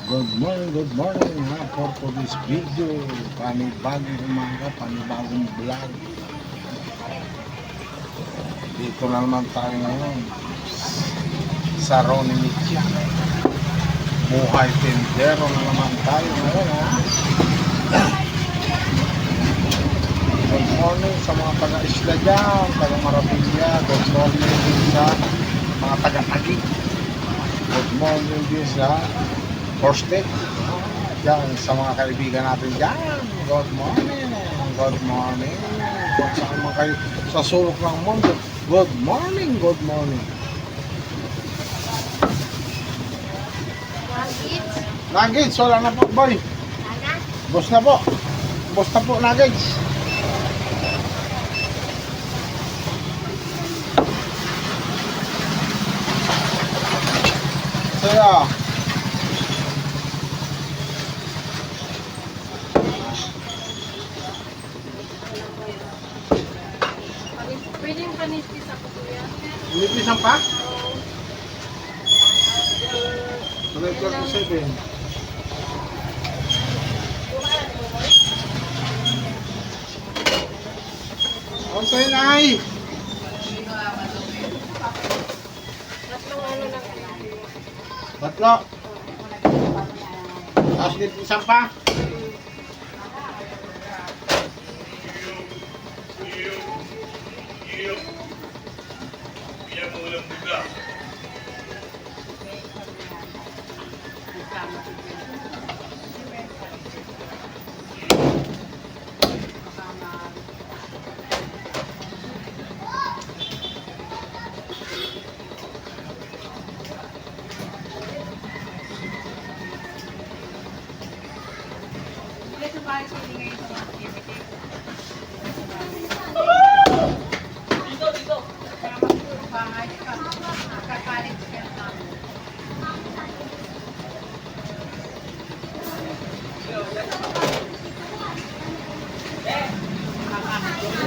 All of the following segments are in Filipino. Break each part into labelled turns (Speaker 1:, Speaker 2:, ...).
Speaker 1: Good morning ha, for this video, panibagong umaga, panibagong vlog. Dito na naman tayo ngayon sa Ronnie Mitya. Buhay tindero na naman tayo ngayon ha. Good morning sa mga taga-isla dyan, taga-Marapilla. Good morning din sa mga taga-Taguig. Good morning din sa Horstec, dyan sa mga kaibigan natin dyan. Good morning, good morning. Kung saan man kayo sa sulok ng mundo, good morning, good morning. Nuggets, wala na po boy. Boss na po. Boss na po nuggets. Saya
Speaker 2: Pwedeng panipis ako kuya.
Speaker 1: Nipisan pa? 127. Ang sa'yo na ay.
Speaker 2: Tatlong ano lang.
Speaker 1: Tatlo. Tapos nipisan pa?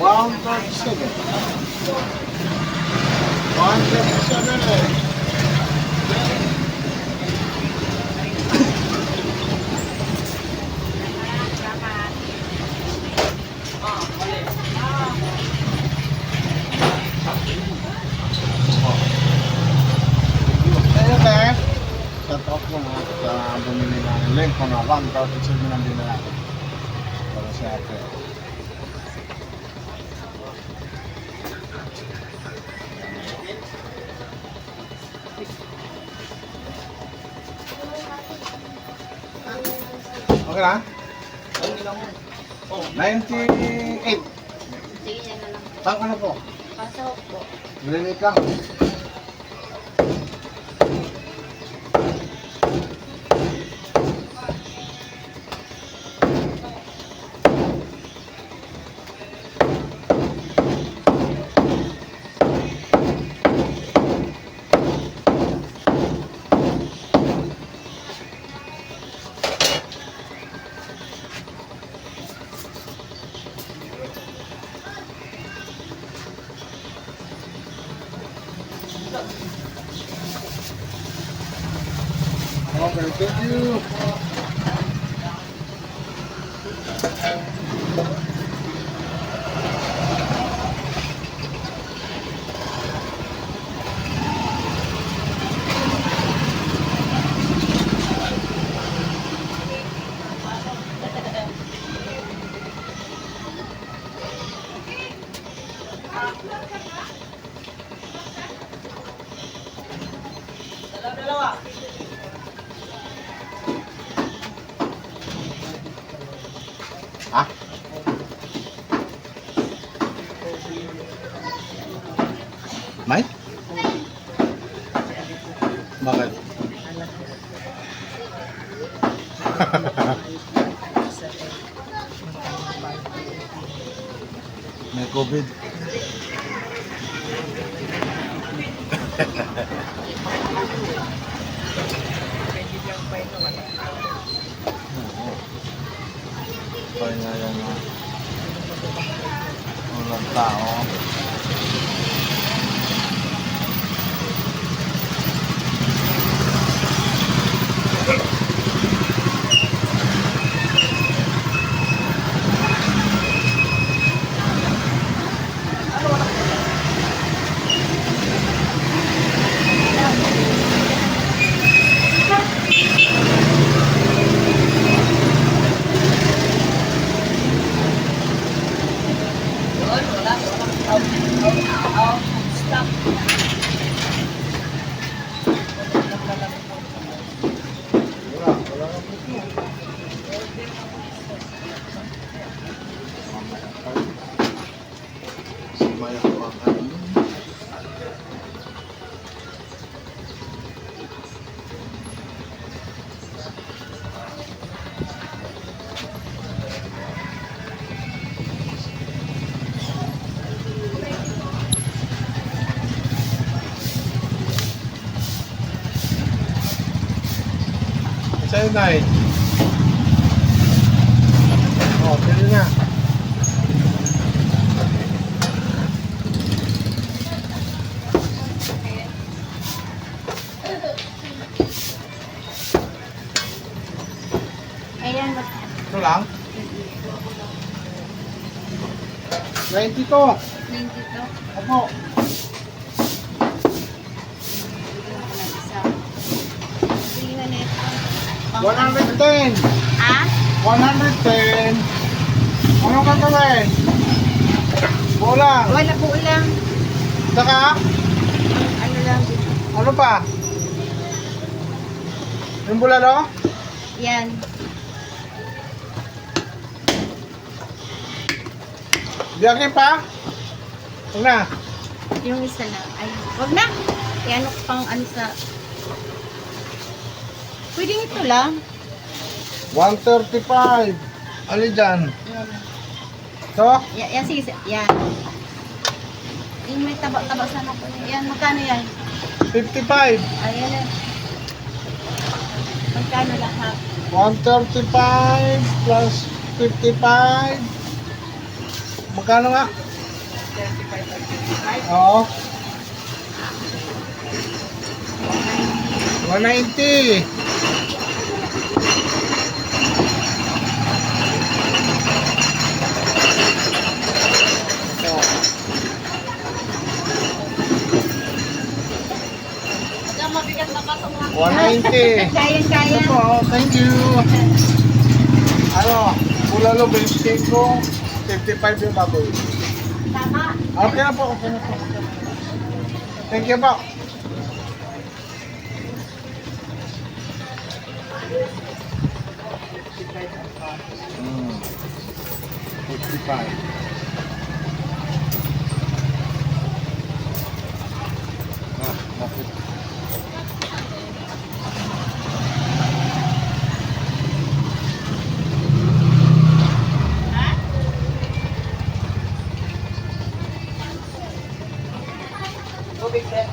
Speaker 1: One 137. Sa top mo sa bumili ng lengko na 1,700 ang dinala para sa atin. Okay na? 98.
Speaker 2: Sige, yan na lang.
Speaker 1: Pang ano po?
Speaker 2: Pasok po.
Speaker 1: Lilit lang. Okay, thank you. Ah? May? Bakit? May COVID. Kaya nga yan na walang tao. cyanide. Oh, pili na.
Speaker 2: Ayan,
Speaker 1: Ito lang? 20 to.
Speaker 2: dito.
Speaker 1: Opo.
Speaker 2: Sige na nito.
Speaker 1: 110.
Speaker 2: Ah?
Speaker 1: 110. Ano ka gawin? Kulang.
Speaker 2: Wala po lang.
Speaker 1: Saka,
Speaker 2: Ano lang dito.
Speaker 1: ano pa? Yung bulalo?
Speaker 2: Yan.
Speaker 1: Diyakin pa? Huwag na.
Speaker 2: Yung isa lang. Ay, wag na. Yan pang ano sa... Pwede ito lang.
Speaker 1: 135. Ali dyan.
Speaker 2: Yan.
Speaker 1: So,
Speaker 2: Yan, sige. Yan. Yung may taba-taba sana po. Yan, magkano yan?
Speaker 1: 55.
Speaker 2: Ayan na. Magkano lahat?
Speaker 1: 135 plus 55. Magkano nga?
Speaker 2: 35.
Speaker 1: Oo. 190.
Speaker 2: Mabigat na pa itong
Speaker 1: 190.
Speaker 2: Kaya.
Speaker 1: Ito po, thank you. Ano, bulalo 25, 55 yung baboy.
Speaker 2: Tama.
Speaker 1: Okay na po, okay na po. Thank you po. Hmm. 55. Ah, bakit?
Speaker 2: Tubig din.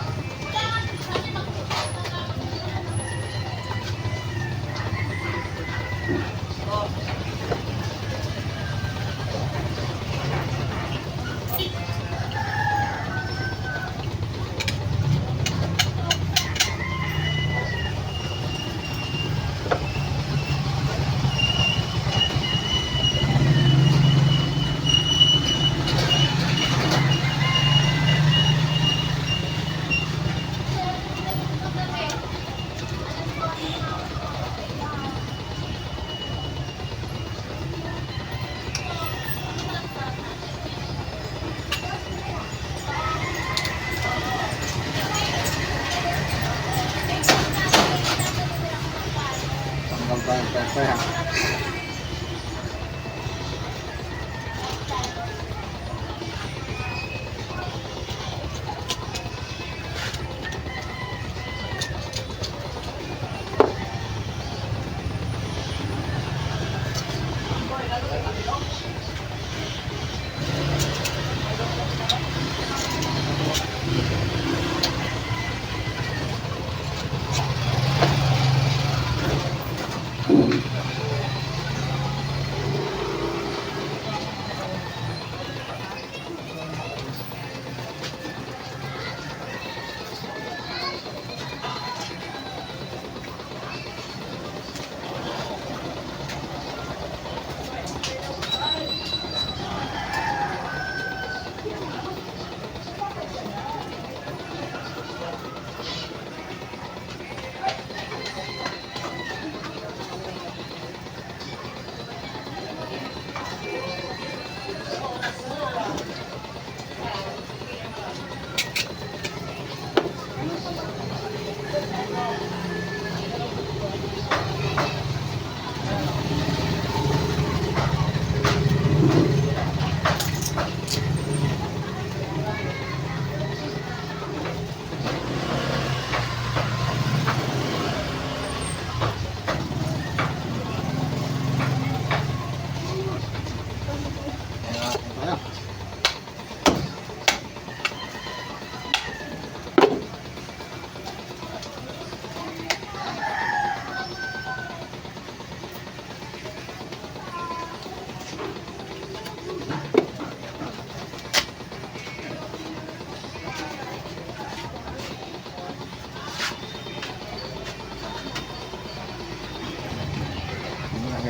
Speaker 1: Tanggal tayo pepe ha.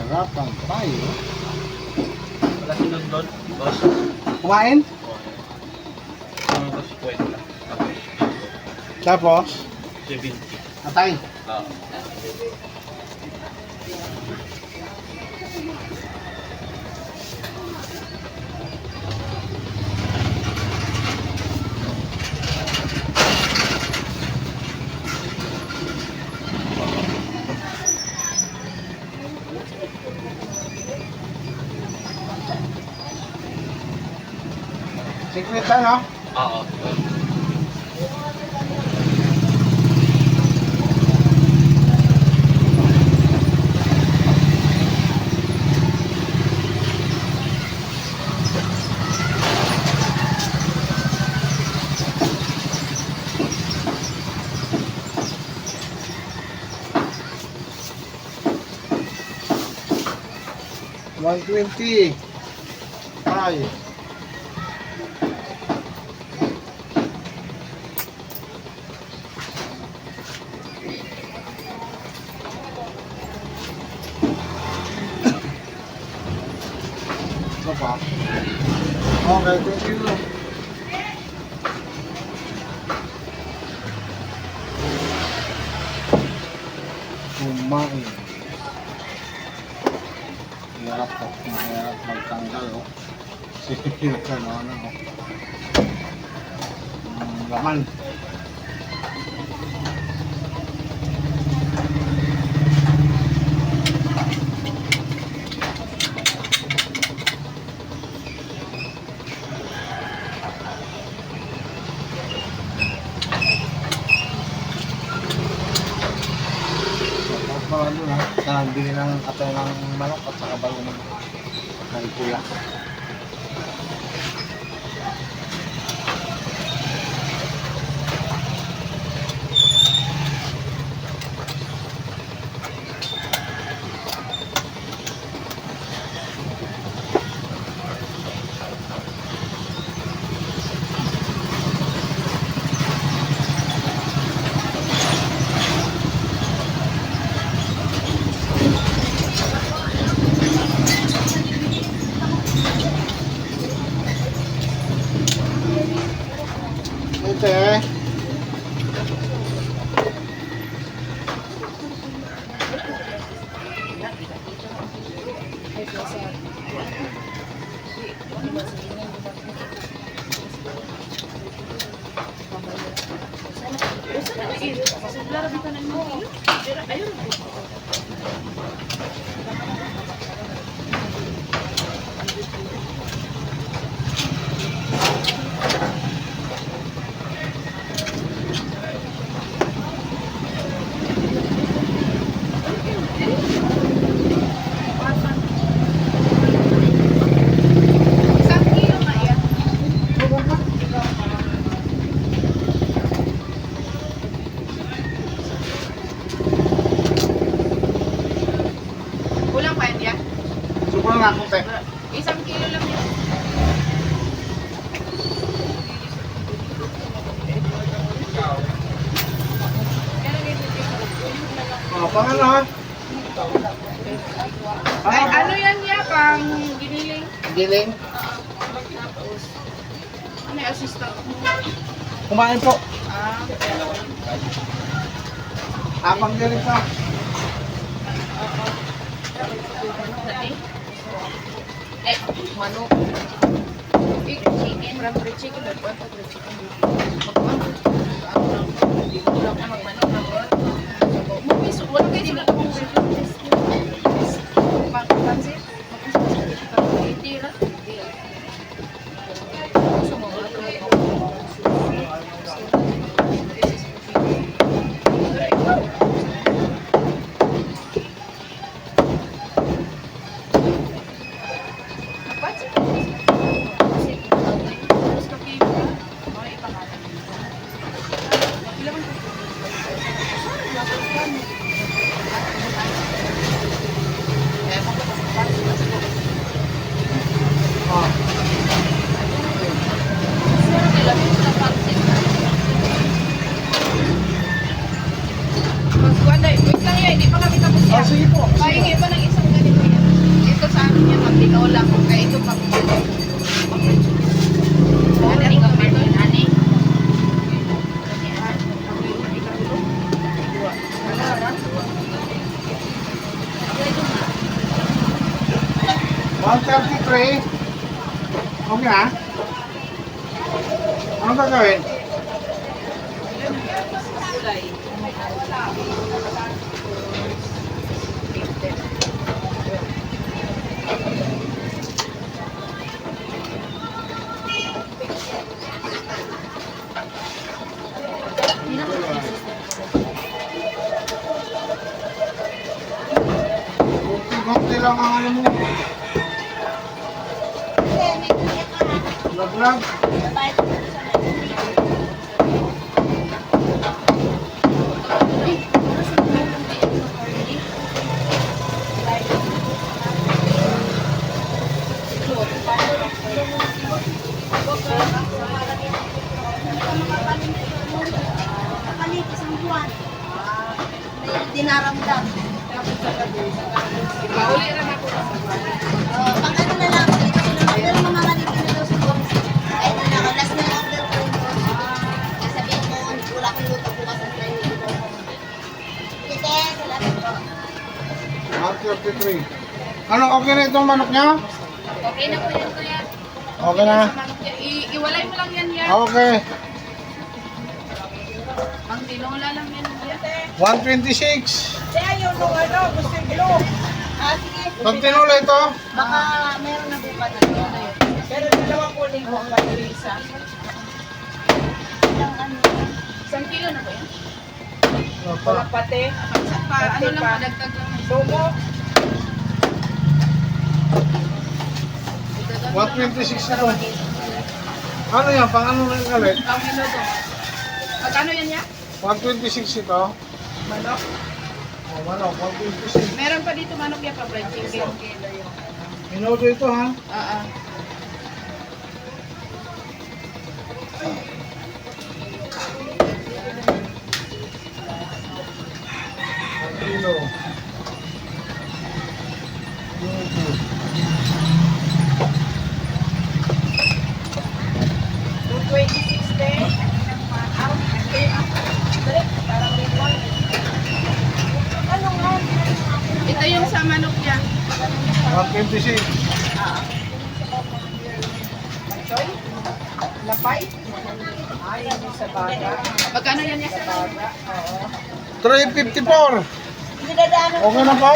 Speaker 1: Sarapan tayo.
Speaker 3: Wala sinod doon, boss.
Speaker 1: Kumain?
Speaker 3: Ang boss kwenta.
Speaker 1: Tapos,
Speaker 3: 70.
Speaker 1: atay.
Speaker 3: Oo.
Speaker 1: Secret ano?
Speaker 3: Oo.
Speaker 1: $120. Ay. Ito pa. Okay, thank you. Kumain. Mahirap magtanggal, oh. Sige, ano, oh. Laman. Ano na, bili ng atay ng manok at saka bago ng pula. Ito
Speaker 2: Kulang pa yan,
Speaker 1: Super nga kung te.
Speaker 2: 1 kilo lang yan.
Speaker 1: Pangan ha?
Speaker 2: Ay, ano yan ya? Pang giniling.
Speaker 1: Giling.
Speaker 2: Tapos, ano yung assistant mo?
Speaker 1: Kumain po.
Speaker 2: Ah,
Speaker 1: Apang giling ka.
Speaker 2: dati. Manok. Chicken. From chicken. Nagkuhan pa chicken. Magkuhan pa. Hindi ko lang magmanok na ba? Mumiso. Wala kayo sila kung pang-pansit. Hindi lang. Gusto mo wala Wait lang yan, hindi pa kami tapos yan.
Speaker 1: Sige po.
Speaker 2: Pahingi pa ng isang ganito yan. sa amin yan, magtinola ko. Kaya ito pang ano ka pa ito? Ani?
Speaker 1: $133. Okay na? Anong gagawin? Kunti lang ang ano mo. Lag-lag.
Speaker 4: Kapalit, isang buwan. May dinaramdam.
Speaker 2: Mauli rin ako.
Speaker 4: Pag ano na lang, ito sila. Pero mamamalito na daw sa box. Ay, na lang. Last na yung order ko yung box. Sabihin mo, wala kong luto bukas ang tayo. Tite, salamat po.
Speaker 1: 133. Ano, okay na itong manok niya?
Speaker 2: Okay na po yan, kuya.
Speaker 1: Okay na.
Speaker 2: Iwalay mo lang yan, yan.
Speaker 1: Okay.
Speaker 2: Ang tinola lang yan, kuya.
Speaker 1: 126.
Speaker 4: Kaya yung ano, gusto yung ilong. Ah, sige.
Speaker 1: Pag tinula ito,
Speaker 4: Baka meron na bukas.
Speaker 5: Pero dalawang kuling ko ang kayo isa.
Speaker 4: Ilang ano.
Speaker 2: Isang kilo na ba yan?
Speaker 5: Mga pate,
Speaker 2: Ano lang, padagtag lang.
Speaker 5: sumo,
Speaker 1: 126 ito. Ano yan? Pang ano na yung galit?
Speaker 2: Ang kilo to. Magkano yan, ya?
Speaker 1: 126 ito.
Speaker 5: manok.
Speaker 1: Oh, manok, 126.
Speaker 2: Meron pa dito manok ya pa, fried chicken.
Speaker 1: Minuto ito ha. Kilo.
Speaker 5: Yung 26 day, parang limon. Ano nga?
Speaker 2: Ito yung sa manok niya.
Speaker 1: 126.
Speaker 5: Machoy? Lapay? Ay, yung sa baga.
Speaker 2: Magkano yan, ya?
Speaker 5: Baga, oo.
Speaker 1: 354.
Speaker 4: Hindi dadaanan.
Speaker 1: Okay na po?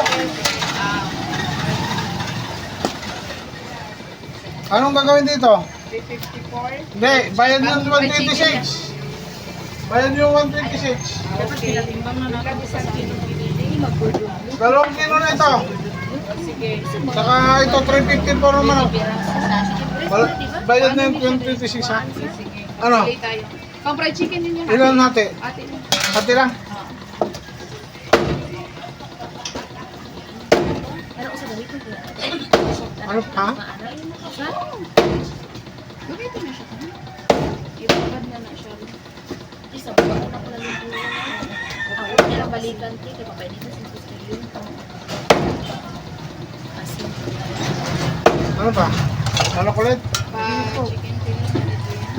Speaker 1: Anong gagawin dito?
Speaker 5: 354.
Speaker 1: Hindi, bayad yung 126. Bayad yung 126.
Speaker 5: Okay. Ilan isang kilo pinili? Magbudo.
Speaker 1: 2 kilo na ito.
Speaker 5: Sige.
Speaker 1: Saka ito 354 naman. Oh. Bayad na yung 126 ha.
Speaker 2: Sige.
Speaker 1: Ano?
Speaker 2: Pili tayo. Pang fried chicken din yan.
Speaker 1: Ilan natin?
Speaker 2: Ate.
Speaker 1: Hati lang. Ano pa?
Speaker 2: Gagawin na siya. Ibabad na na siya.
Speaker 4: Balikan ti kay papay nito sa studio. Asin.
Speaker 1: Ano pa? Ano kulit?
Speaker 2: Pa chicken fillet na dito yan.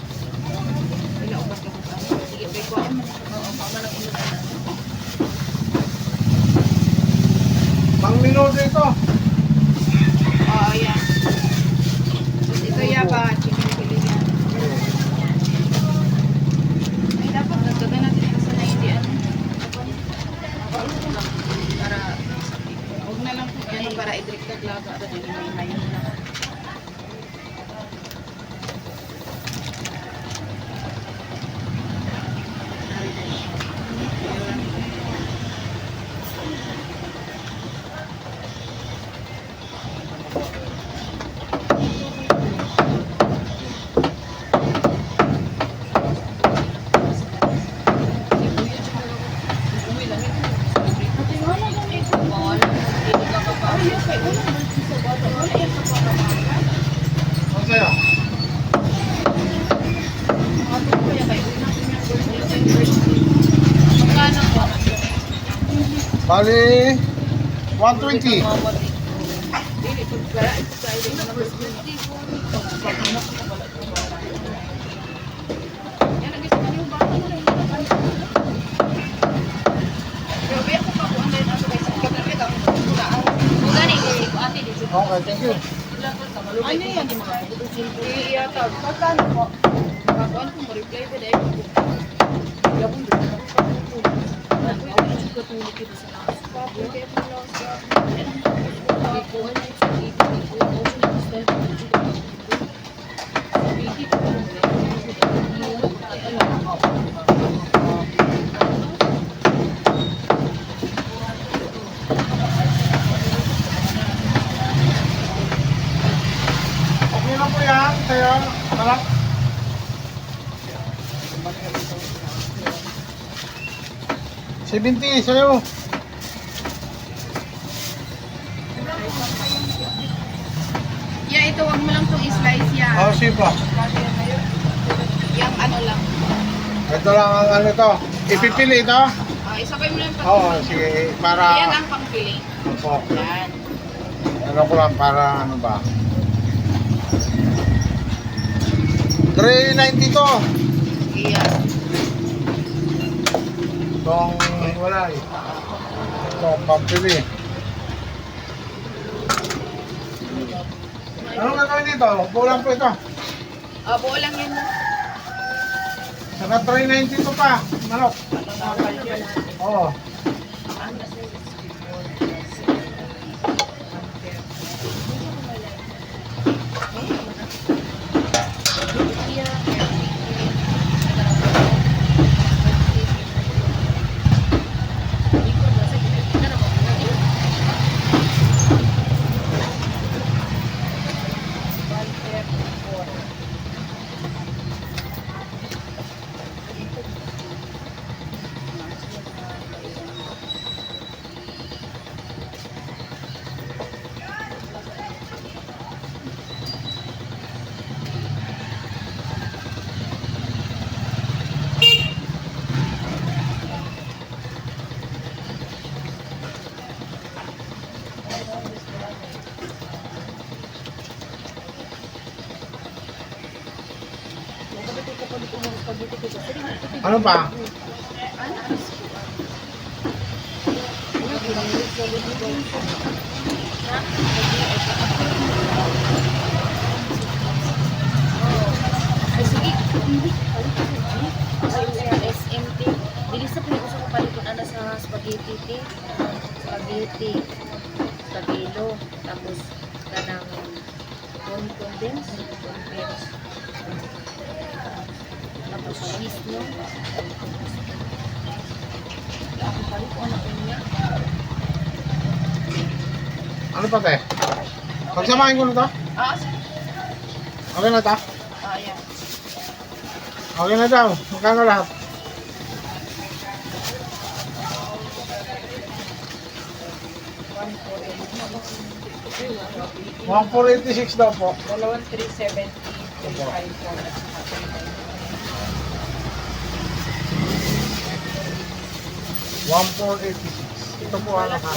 Speaker 2: Wala ko ba ito? Sige, pwede ko mo. Oo, pamalang ulo na.
Speaker 1: Pang minuto ito.
Speaker 2: Oo, yan. Tapos ito yapa, chicken fillet yan. Ay, dapat nagdagan natin ito sa 90 ano. Para, huwag na lang po ano, para i-direct na laga. At hindi may hayan na.
Speaker 1: Ano sa'yo? Bali, 120.
Speaker 2: Dili pag kaya sa ile na number 20. Yan ang gusto niyo ba? Grabe ako pa ko online ato guys. Kagabi ako.
Speaker 4: Mugani kasi ko ate dito.
Speaker 1: Okay, thank you.
Speaker 2: Ano yan yung mga iyatag? Pagkano po? Pagkano ko ma-reply ba dahil ko? Gabon doon.
Speaker 1: Okay na po yan. Kaya, malak. $70 sa'yo.
Speaker 2: Yeah, ito wag mo lang tong i-slice yan.
Speaker 1: Oh, sipa.
Speaker 2: Yang ano lang.
Speaker 1: Ito lang ang ano to. Ipipili ito.
Speaker 2: Isakay mo lang pag
Speaker 1: Oo, sige.
Speaker 2: Yan
Speaker 1: Para,
Speaker 2: ang pang-filling.
Speaker 1: opo.
Speaker 2: Yan.
Speaker 1: Ano ko lang para ano ba. 390 to.
Speaker 2: Iya.
Speaker 1: Itong wala eh. Itong pampili. Anong gagawin dito? Bulang po ito.
Speaker 2: Buo lang yan.
Speaker 1: Saka 390 to pa. Manok. Oo. Ano pa?
Speaker 4: SMT. Bilis sa pinag ko palikon ana sa spaghetti te. Spaghetti. Stabilo. Tapos kanang condense. Tapos cheese no. Ako palikon ako niya.
Speaker 1: Ano pa te? Pagsamahin ko na to? Okay na to?
Speaker 2: Yan.
Speaker 1: Okay na daw. Magkano lahat? $1,486 daw po.
Speaker 2: Dalawang 370.
Speaker 1: 1,486. Ito po ano ka?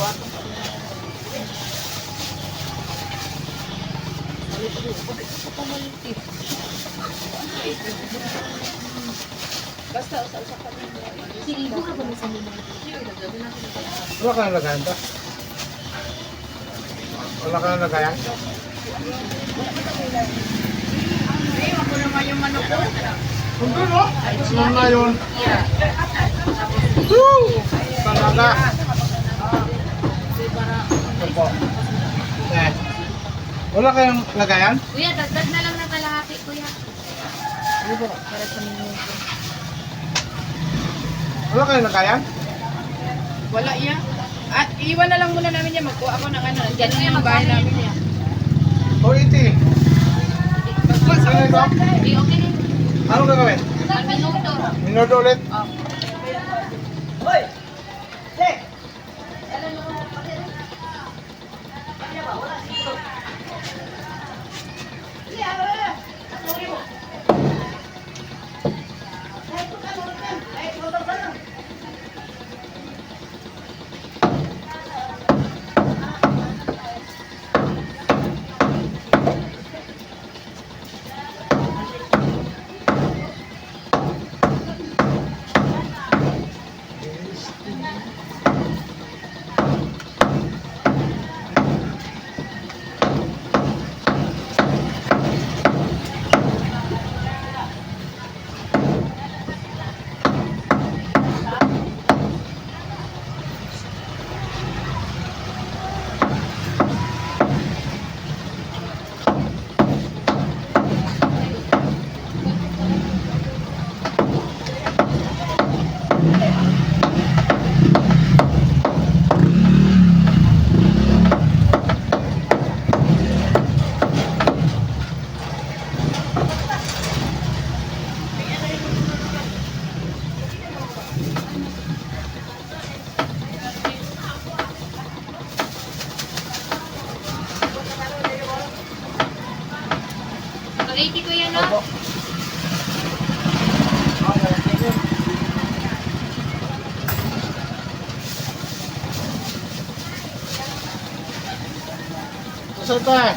Speaker 2: Basta usa-usa ka din.
Speaker 4: Silibo ka ba sa nila?
Speaker 1: Wala ka nalagayan to? Wala ka nalagayan?
Speaker 2: Ay, ako naman yung manok ko.
Speaker 1: Hindi no? Sunod na yun. Woo! Talaga. Ito po. Eh. Wala kayong lagayan?
Speaker 4: Kuya, dagdag na lang ng kalahati, kuya.
Speaker 1: Hindi po.
Speaker 4: Para sa minuto.
Speaker 1: Wala kayong lagayan?
Speaker 2: Wala yan. At iwan na lang muna namin yan. Magkuha ako ng ano. Diyan na yung bahay namin yan.
Speaker 1: 280. Ano ito?
Speaker 4: Hindi, okay na.
Speaker 1: Ano gagawin?
Speaker 4: Ang minuto.
Speaker 1: Minuto ulit?
Speaker 2: 180 ko yan, no?
Speaker 1: Opo. Okay, thank you. Gusto ito eh.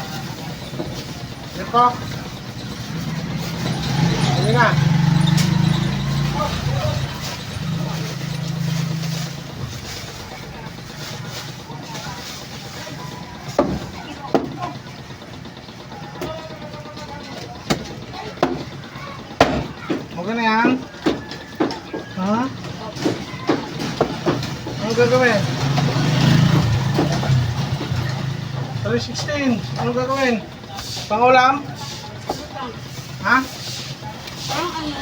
Speaker 1: Ito. Hindi na. Okay na yan? Ha? Ano gagawin? 316. Ano gagawin? Pangulam? Ha?
Speaker 4: Parang ano,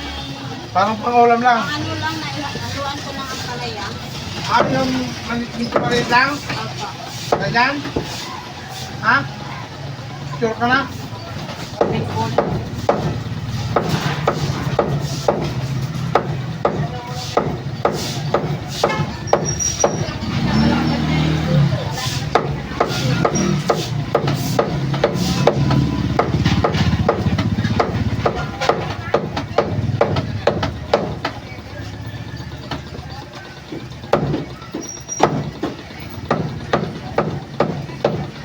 Speaker 1: Parang pangulam lang.
Speaker 4: ano lang na haluan ko lang ang palaya.
Speaker 1: Ah, yung dito pa rin lang?
Speaker 4: Opo.
Speaker 1: Ganyan? Ha? Sure ka na?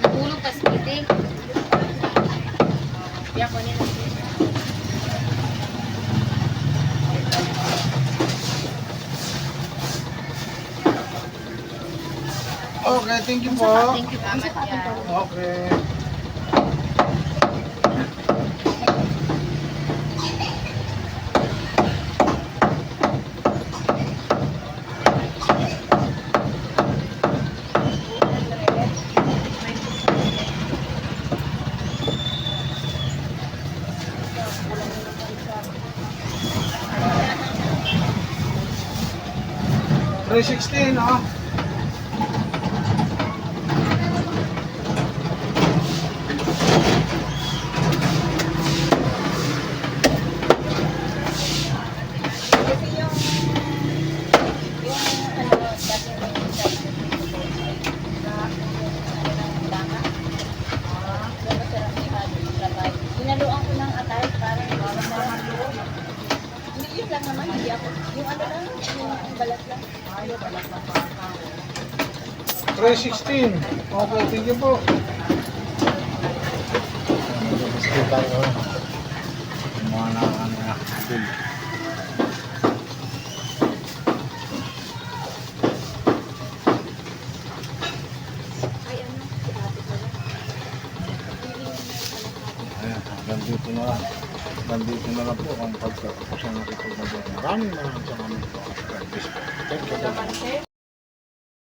Speaker 2: Tulog ka, Speedy. Biyak ko nila.
Speaker 1: Okay, thank you po.
Speaker 2: Thank you, Mama.
Speaker 1: Okay. $316, oh.
Speaker 4: Kasi yung ano, dati may dama. Yung masarap ni Labay. Hinaluan ko ng atay para masarap. Hindi yun lang naman, hindi ako. Yung ano lang, yung balat lang. Ay, balat lang.
Speaker 1: 316. Okay, thank you po. Gusto tayo. Kumuha na ang ano na. Bill.
Speaker 4: Ay, ano, si ate ko lang.
Speaker 1: Ayan, nandito na lang. Nandito na lang po ang pagkakapusan ng ito. Maraming salamat po. Thank you.
Speaker 2: Naman, sir.